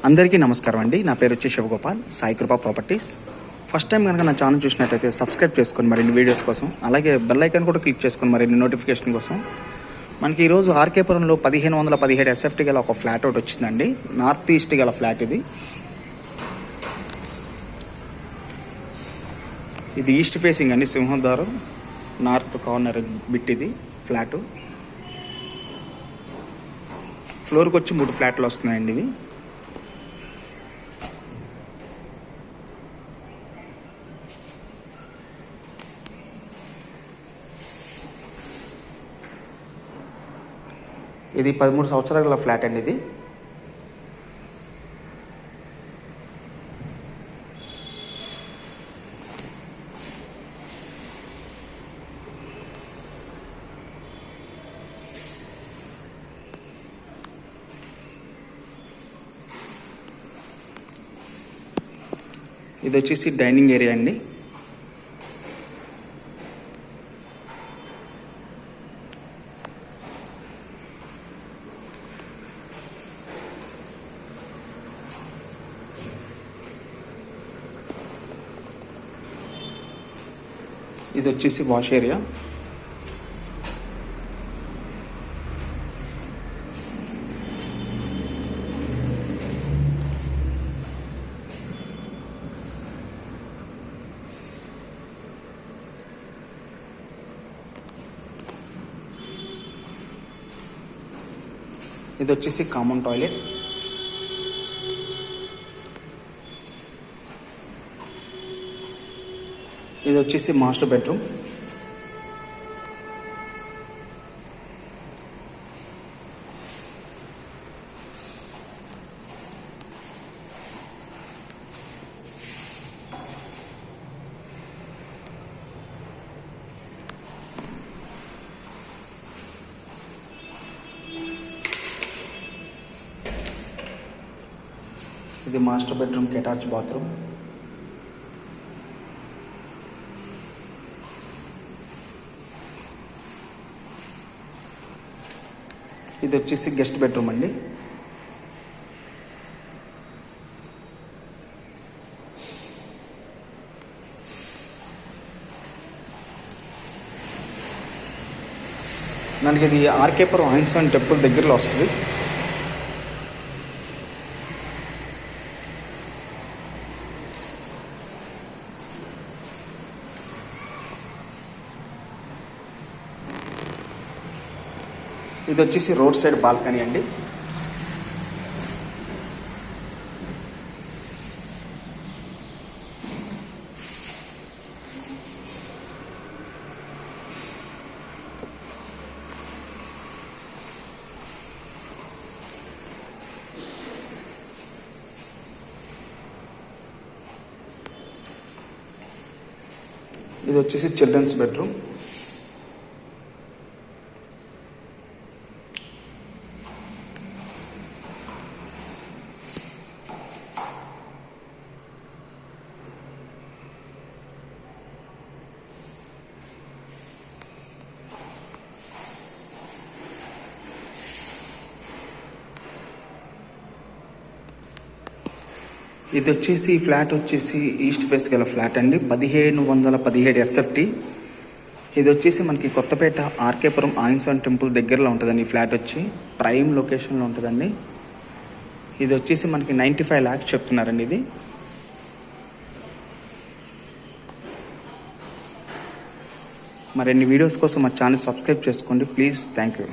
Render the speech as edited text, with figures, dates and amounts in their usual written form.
అందరికీ నమస్కారం అండి. నా పేరు వచ్చి శివగోపాల్, సాయి కృపా ప్రాపర్టీస్. ఫస్ట్ టైం కనుక నా ఛానల్ చూసినట్లయితే సబ్స్క్రైబ్ చేసుకొని మరిన్ని వీడియోస్ కోసం, అలాగే బెల్ ఐకాన్ కూడా క్లిక్ చేసుకొని మరిన్ని నోటిఫికేషన్ కోసం. మనకి ఈరోజు ఆర్కేపురంలో 1517 ఎస్ఎఫ్టీ గల ఒక ఫ్లాట్ ఒకటి వచ్చిందండి. నార్త్ ఈస్ట్ గల ఫ్లాట్ ఇది. ఇది ఈస్ట్ ఫేసింగ్ అండి, సింహద్వారం నార్త్ కార్నర్ బిట్ ఇది ఫ్లాటు. ఫ్లోర్కి వచ్చి 3 ఫ్లాట్లు వస్తున్నాయండి ఇవి. ఇది 13 సంవత్సరాల గల ఫ్లాట్ అండి ఇది. ఇది వచ్చేసి డైనింగ్ ఏరియా అండి. ఇది వచ్చేసి వాష్ ఏరియా. ఇది వచ్చేసి కామన్ టాయిలెట్. ఇది వచ్చేసి మాస్టర్ బెడ్రూమ్. ఇది మాస్టర్ బెడ్రూమ్కి అటాచ్ బాత్రూమ్. ఇది వచ్చేసి గెస్ట్ బెడ్రూమ్ అండి. మనకి ఇది ఆర్కేపురం ఆంజనేయ టెంపుల్ దగ్గరలో వస్తుంది. ఇది వచ్చేసి రోడ్ సైడ్ బాల్కనీ అండి. ఇది వచ్చేసి చిల్డ్రన్స్ బెడ్రూమ్. ఇది వచ్చేసి ఫ్లాట్ వచ్చేసి ఈస్ట్ ఫేస్ గల ఫ్లాట్ అండి. 1517 ఎస్ఎఫ్టీ. ఇది వచ్చేసి మనకి కొత్తపేట ఆర్కేపురం ఆంజనేయ టెంపుల్ దగ్గరలో ఉంటుందండి. ఈ ఫ్లాట్ వచ్చి ప్రైమ్ లొకేషన్లో ఉంటుందండి. ఇది వచ్చేసి మనకి 95 lakhs చెప్తున్నారండి. ఇది మరిన్ని వీడియోస్ కోసం మా ఛానల్ సబ్స్క్రైబ్ చేసుకోండి ప్లీజ్. Thank you.